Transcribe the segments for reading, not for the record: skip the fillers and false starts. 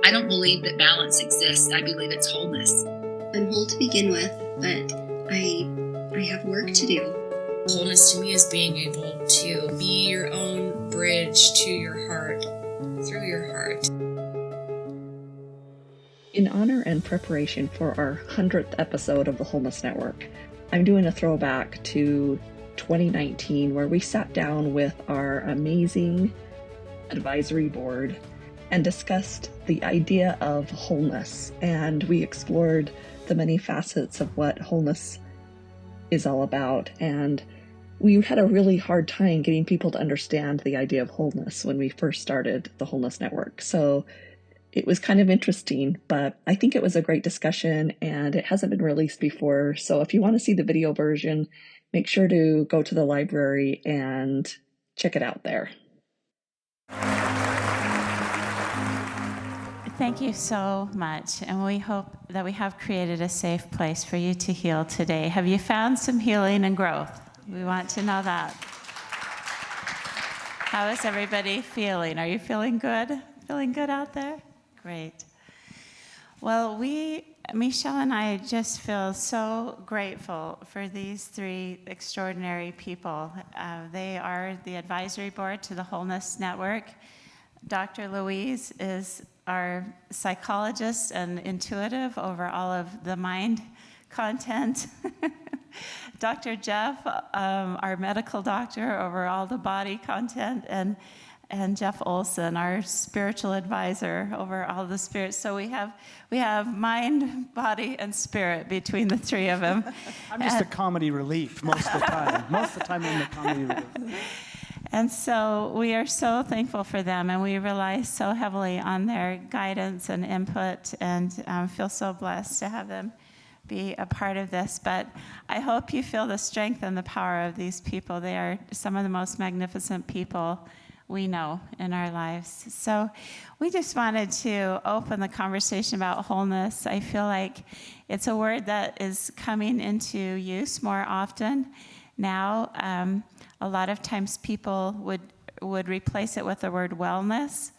I don't believe that balance exists. I believe it's wholeness. I'm whole to begin with, but I have work to do. Wholeness to me is being able to be your own bridge to your heart, through your heart. In honor and preparation for our 100th episode of the Wholeness Network, I'm doing a throwback to 2019 where we sat down with our amazing advisory board and discussed the idea of wholeness, and we explored the many facets of what wholeness is all about. And we had a really hard time getting people to understand the idea of wholeness when we first started the Wholeness Network. So it was kind of interesting, but I think it was a great discussion, and it hasn't been released before. So if you want to see the video version, make sure to go to the library and check it out there. Thank you so much, and we hope that we have created a safe place for you to heal today. Have you found some healing and growth? We want to know that. How is everybody feeling? Are you feeling good? Feeling good out there? Great. Well, Michelle and I just feel so grateful for these three extraordinary people. They are the advisory board to the Wholeness Network. Dr. Louise is our psychologist and intuitive over all of the mind content. Dr. Jeff, our medical doctor over all the body content, and Jeff Olson, our spiritual advisor over all the spirits. So we have mind, body, and spirit between the three of them. I'm just the comedy relief most of the time. Most of the time I'm the comedy relief. And so we are so thankful for them, and we rely so heavily on their guidance and input, and feel so blessed to have them be a part of this. But I hope you feel the strength and the power of these people. They are some of the most magnificent people we know in our lives. So we just wanted to open the conversation about wholeness. I feel like it's a word that is coming into use more often now. A lot of times people would replace it with the word wellness,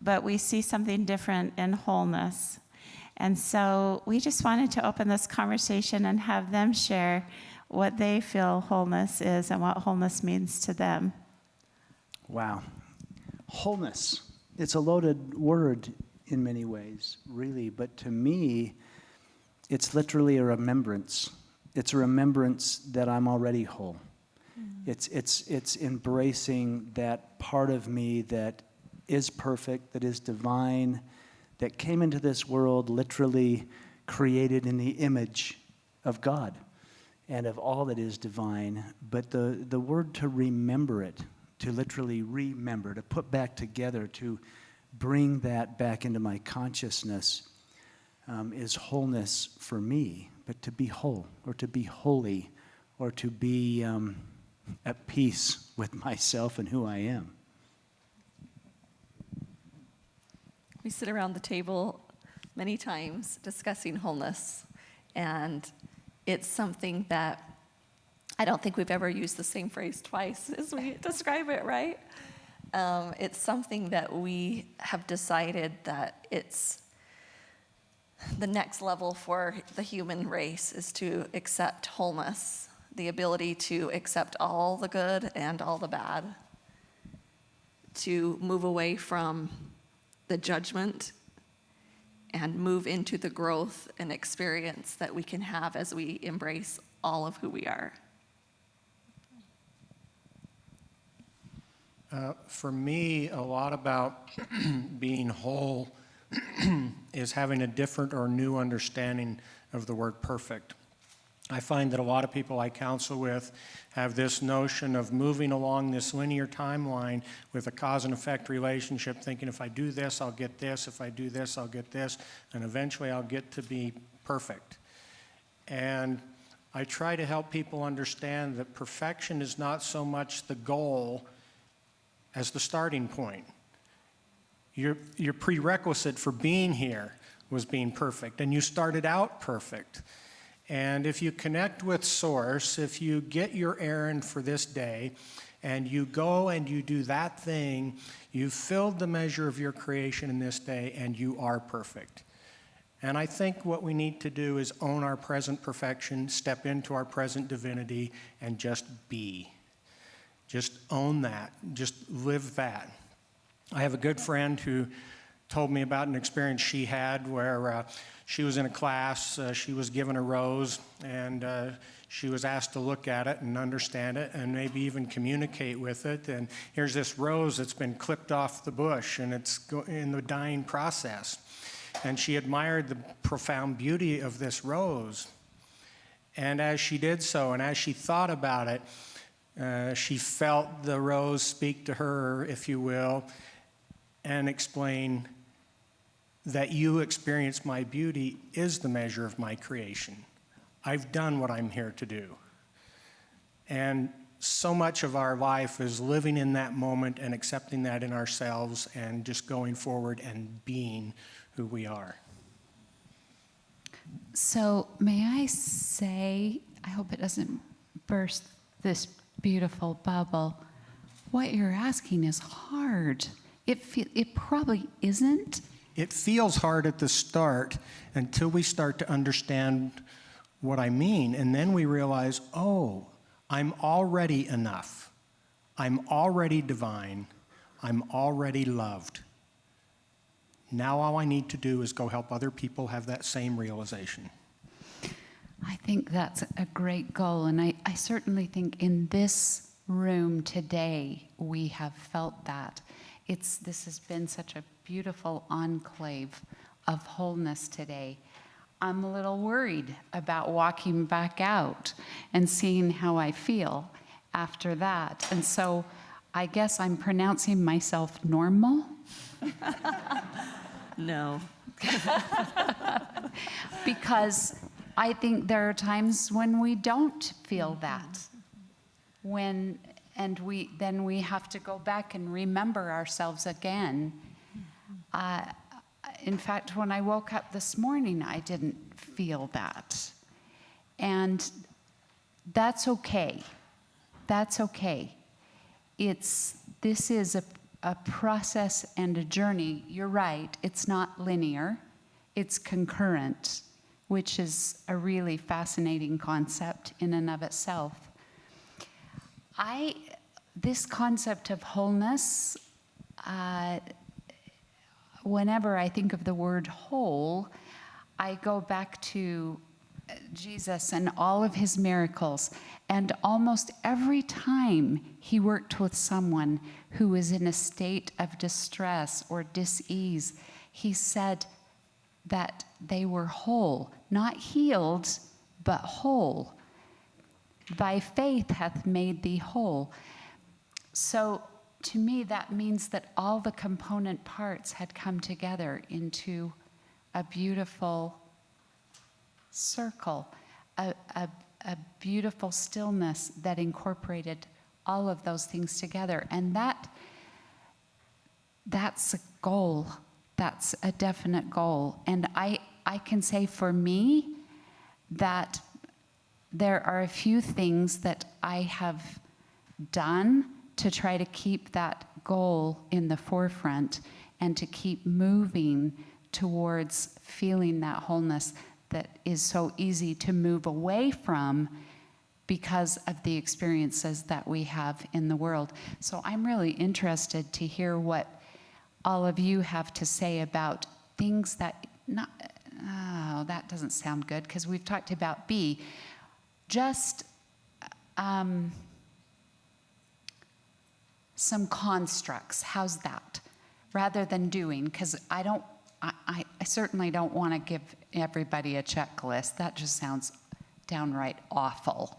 but we see something different in wholeness. And so we just wanted to open this conversation and have them share what they feel wholeness is and what wholeness means to them. Wow. Wholeness. It's a loaded word in many ways, really. But to me, it's literally a remembrance. It's a remembrance that I'm already whole. It's embracing that part of me that is perfect, that is divine, that came into this world literally created in the image of God and of all that is divine. But the word to remember it, to literally remember, to put back together, to bring that back into my consciousness is wholeness for me. But to be whole, or to be holy, or to be at peace with myself and who I am. We sit around the table many times discussing wholeness, and it's something that I don't think we've ever used the same phrase twice as we describe it, right? It's something that we have decided that it's the next level for the human race is to accept wholeness, the ability to accept all the good and all the bad, to move away from the judgment and move into the growth and experience that we can have as we embrace all of who we are. For me, a lot about being whole is having a different or new understanding of the word perfect. I find that a lot of people I counsel with have this notion of moving along this linear timeline with a cause and effect relationship, thinking if I do this, I'll get this, if I do this, I'll get this, and eventually I'll get to be perfect. And I try to help people understand that perfection is not so much the goal as the starting point. Your prerequisite for being here was being perfect, and you started out perfect. And if you connect with Source, if you get your errand for this day, and you go and you do that thing, you've filled the measure of your creation in this day, and you are perfect. And I think what we need to do is own our present perfection, step into our present divinity, and just be. Just own that. Just live that. I have a good friend who told me about an experience she had where she was in a class, she was given a rose, and she was asked to look at it and understand it and maybe even communicate with it. And here's this rose that's been clipped off the bush, and it's in the dying process. And she admired the profound beauty of this rose. And as she did so, and as she thought about it, she felt the rose speak to her, if you will, and explain that you experience my beauty is the measure of my creation. I've done what I'm here to do. And so much of our life is living in that moment and accepting that in ourselves and just going forward and being who we are. So may I say, I hope it doesn't burst this beautiful bubble, what you're asking is hard. It probably isn't. It feels hard at the start until we start to understand what I mean, and then we realize, oh, I'm already enough. I'm already divine. I'm already loved. Now all I need to do is go help other people have that same realization. I think that's a great goal, and I certainly think in this room today we have felt that. This has been such a beautiful enclave of wholeness today. I'm a little worried about walking back out and seeing how I feel after that. And so I guess I'm pronouncing myself normal. No. Because I think there are times when we don't feel that. Then we have to go back and remember ourselves again. In fact, when I woke up this morning, I didn't feel that. And that's okay. That's okay. This is a process and a journey. You're right, it's not linear. It's concurrent, which is a really fascinating concept in and of itself. This concept of wholeness, whenever I think of the word whole, I go back to Jesus and all of his miracles. And almost every time he worked with someone who was in a state of distress or dis-ease, he said that they were whole, not healed, but whole. Thy faith hath made thee whole. So to me, that means that all the component parts had come together into a beautiful circle, a beautiful stillness that incorporated all of those things together. And that's a goal. That's a definite goal. And I can say for me that there are a few things that I have done to try to keep that goal in the forefront and to keep moving towards feeling that wholeness that is so easy to move away from because of the experiences that we have in the world. So I'm really interested to hear what all of you have to say about things that that doesn't sound good because we've talked about just some constructs. How's that? Rather than doing, because I certainly don't want to give everybody a checklist. That just sounds downright awful.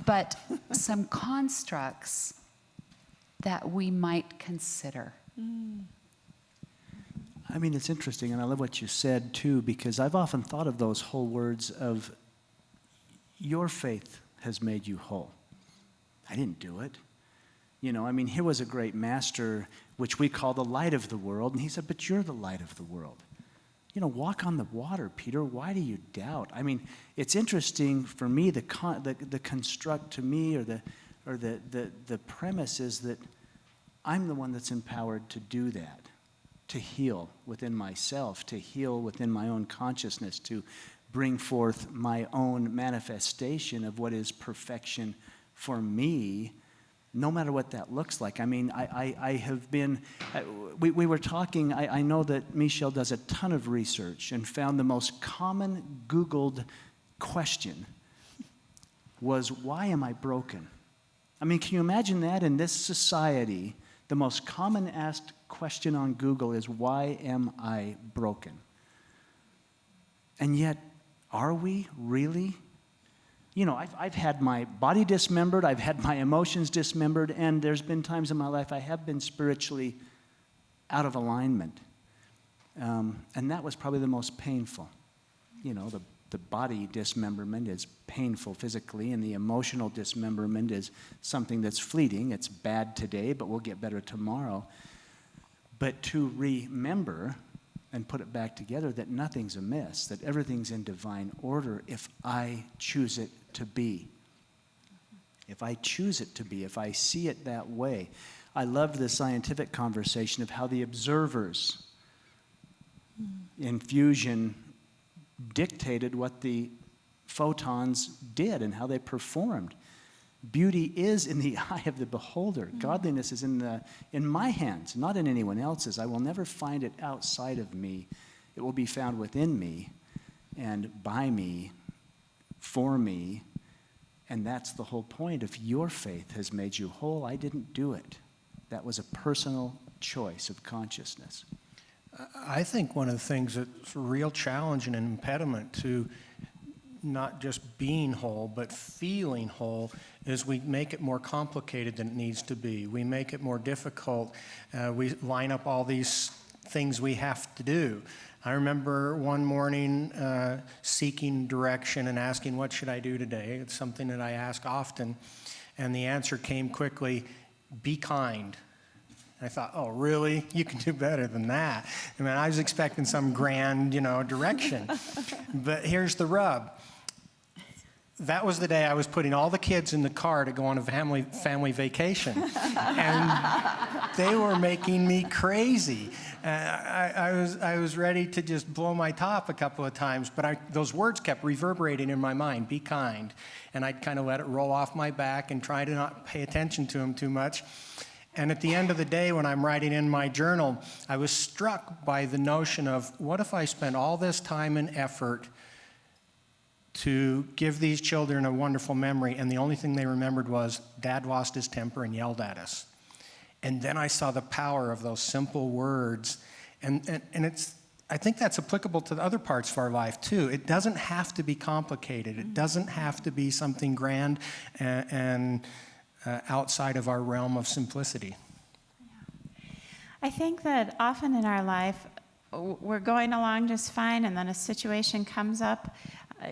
But some constructs that we might consider. I mean, it's interesting, and I love what you said, too, because I've often thought of those whole words of, your faith has made you whole. I didn't do it. You know, I mean, here was a great master, which we call the light of the world, and he said, but you're the light of the world. You know, walk on the water, Peter. Why do you doubt? I mean, it's interesting for me, the construct to me, or or the premise is that I'm the one that's empowered to do that, to heal within myself, to heal within my own consciousness, to bring forth my own manifestation of what is perfection for me, no matter what that looks like. I mean, I have been, we were talking, I know that Michelle does a ton of research and found the most common Googled question was, why am I broken? I mean, can you imagine that in this society? The most common asked question on Google is, why am I broken? And yet, are we really? You know, I've had my body dismembered, I've had my emotions dismembered, and there's been times in my life I have been spiritually out of alignment. And that was probably the most painful. You know, the body dismemberment is painful physically, and the emotional dismemberment is something that's fleeting. It's bad today, but we'll get better tomorrow. But to remember and put it back together that nothing's amiss, that everything's in divine order if I choose it to be. If I choose it to be, if I see it that way. I loved the scientific conversation of how the observers in fusion dictated what the photons did and how they performed. Beauty is in the eye of the beholder. Godliness is in my hands, not in anyone else's. I will never find it outside of me. It will be found within me and by me, for me. And that's the whole point. If your faith has made you whole, I didn't do it. That was a personal choice of consciousness. I think one of the things that's a real challenge and an impediment to not just being whole, but feeling whole, is we make it more complicated than it needs to be. We make it more difficult. We line up all these things we have to do. I remember one morning seeking direction and asking, what should I do today? It's something that I ask often. And the answer came quickly, be kind. I thought, oh, really? You can do better than that. I mean, I was expecting some grand, direction. But here's the rub. That was the day I was putting all the kids in the car to go on a family vacation. And they were making me crazy. I was ready to just blow my top a couple of times, but those words kept reverberating in my mind, be kind. And I'd kind of let it roll off my back and try to not pay attention to them too much. And at the end of the day, when I'm writing in my journal, I was struck by the notion of, what if I spent all this time and effort to give these children a wonderful memory, and the only thing they remembered was Dad lost his temper and yelled at us. And then I saw the power of those simple words, and I think that's applicable to the other parts of our life too. It doesn't have to be complicated. It doesn't have to be something grand and outside of our realm of simplicity. I think that often in our life, we're going along just fine, and then a situation comes up.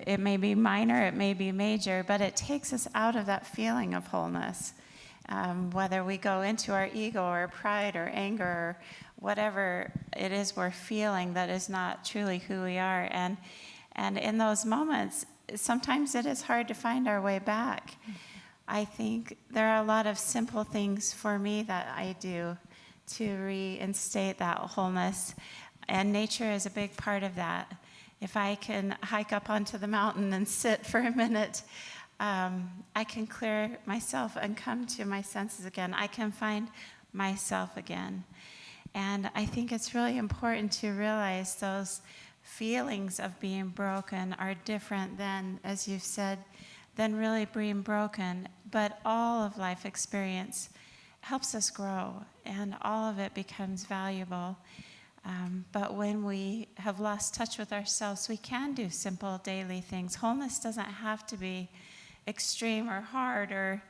It may be minor, it may be major, but it takes us out of that feeling of wholeness. Whether we go into our ego or pride or anger or whatever it is we're feeling that is not truly who we are. And in those moments, sometimes it is hard to find our way back. I think there are a lot of simple things for me that I do to reinstate that wholeness, and nature is a big part of that. If I can hike up onto the mountain and sit for a minute, I can clear myself and come to my senses again. I can find myself again. And I think it's really important to realize those feelings of being broken are different than, as you've said, than really being broken. But all of life experience helps us grow, and all of it becomes valuable. But when we have lost touch with ourselves, we can do simple daily things. Wholeness doesn't have to be extreme or hard or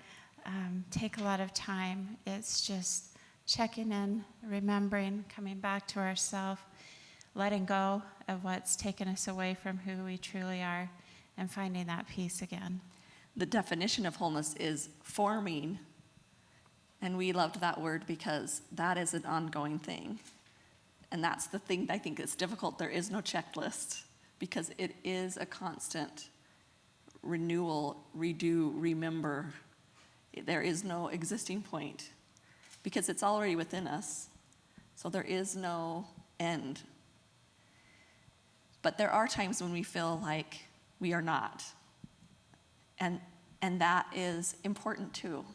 take a lot of time. It's just checking in, remembering, coming back to ourselves, letting go of what's taken us away from who we truly are, and finding that peace again. The definition of wholeness is forming, and we loved that word because that is an ongoing thing. And that's the thing that I think is difficult. There is no checklist because it is a constant renewal, redo, remember. There is no existing point because it's already within us. So there is no end. But there are times when we feel like we are not. And that is important too,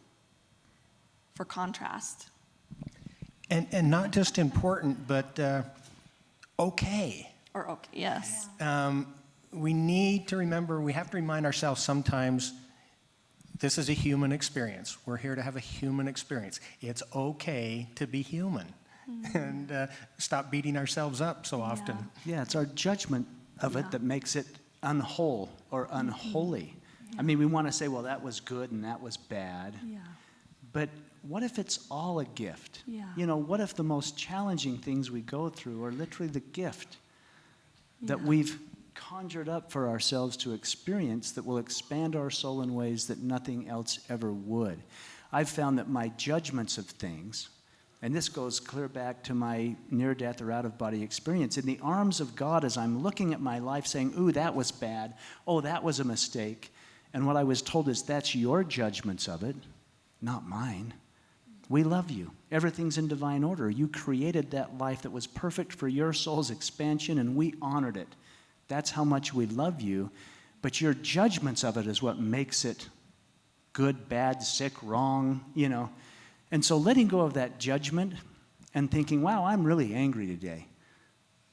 for contrast. And not just important, but okay. Or okay, yes. We need to remember, we have to remind ourselves sometimes this is a human experience. We're here to have a human experience. It's okay to be human. And stop beating ourselves up so often. Yeah, it's our judgment of it that makes it unwhole or unholy. I mean, we want to say, well, that was good and that was bad. Yeah. But what if it's all a gift? Yeah. You know, what if the most challenging things we go through are literally the gift that we've conjured up for ourselves to experience that will expand our soul in ways that nothing else ever would? I've found that my judgments of things, and this goes clear back to my near-death or out-of-body experience, in the arms of God as I'm looking at my life saying, ooh, that was bad, oh, that was a mistake. And what I was told is, that's your judgments of it, not mine. We love you. Everything's in divine order. You created that life that was perfect for your soul's expansion, and we honored it. That's how much we love you. But your judgments of it is what makes it good, bad, sick, wrong, you know. And so letting go of that judgment and thinking, wow, I'm really angry today.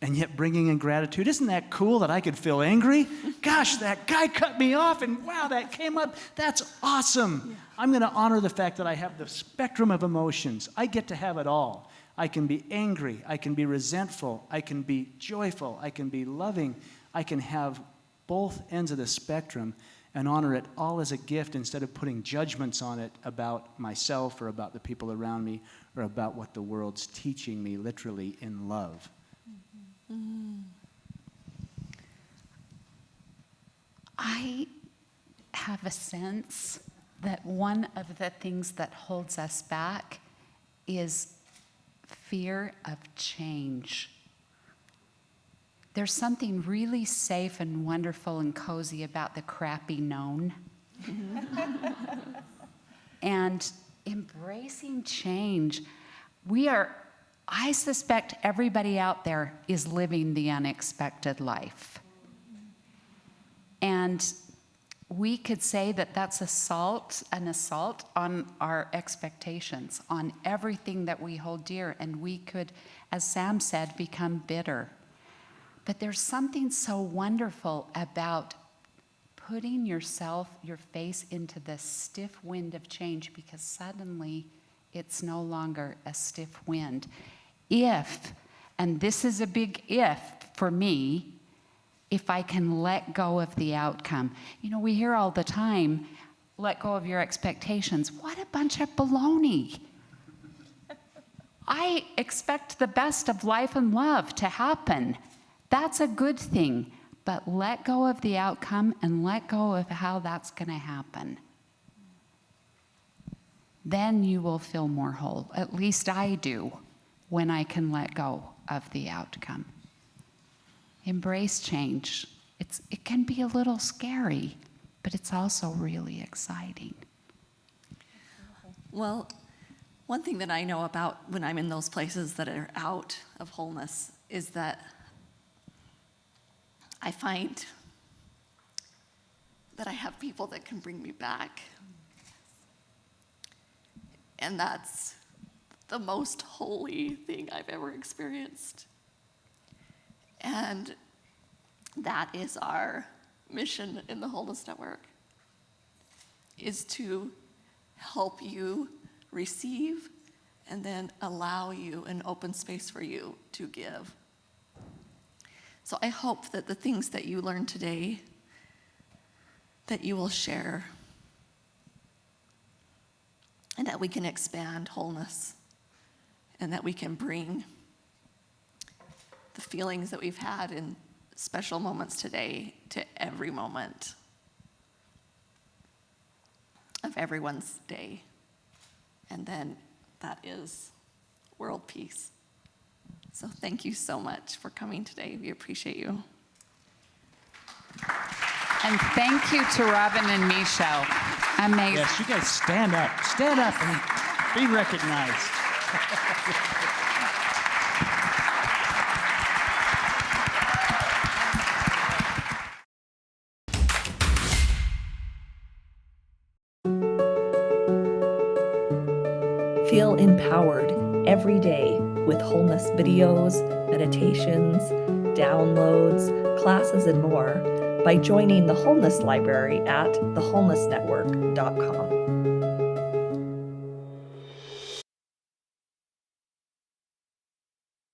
And yet bringing in gratitude. Isn't that cool that I could feel angry? Gosh, that guy cut me off and wow, that came up. That's awesome. Yeah. I'm going to honor the fact that I have the spectrum of emotions. I get to have it all. I can be angry. I can be resentful. I can be joyful. I can be loving. I can have both ends of the spectrum and honor it all as a gift instead of putting judgments on it about myself or about the people around me or about what the world's teaching me literally in love. I have a sense that one of the things that holds us back is fear of change. There's something really safe and wonderful and cozy about the crappy known. And embracing change, I suspect everybody out there is living the unexpected life. And we could say that that's an assault on our expectations, on everything that we hold dear. And we could, as Sam said, become bitter. But there's something so wonderful about putting your face into the stiff wind of change, because suddenly it's no longer a stiff wind. If, and this is a big if for me, if I can let go of the outcome. You know, we hear all the time, let go of your expectations. What a bunch of baloney. I expect the best of life and love to happen. That's a good thing, but let go of the outcome and let go of how that's going to happen. Then you will feel more whole. At least I do when I can let go of the outcome. Embrace change. It can be a little scary, but it's also really exciting. Well, one thing that I know about when I'm in those places that are out of wholeness is that I find that I have people that can bring me back. And that's the most holy thing I've ever experienced. And that is our mission in the Wholeness Network, is to help you receive and then allow you an open space for you to give. So I hope that the things that you learned today, that you will share, and that we can expand wholeness, and that we can bring the feelings that we've had in special moments today to every moment of everyone's day. And then that is world peace. So thank you so much for coming today. We appreciate you. And thank you to Robin and Michelle. Amazing. Yes, you guys stand up and be recognized. Feel empowered every day with wholeness videos, meditations, downloads, classes, and more by joining the Wholeness Library at thewholenessnetwork.com.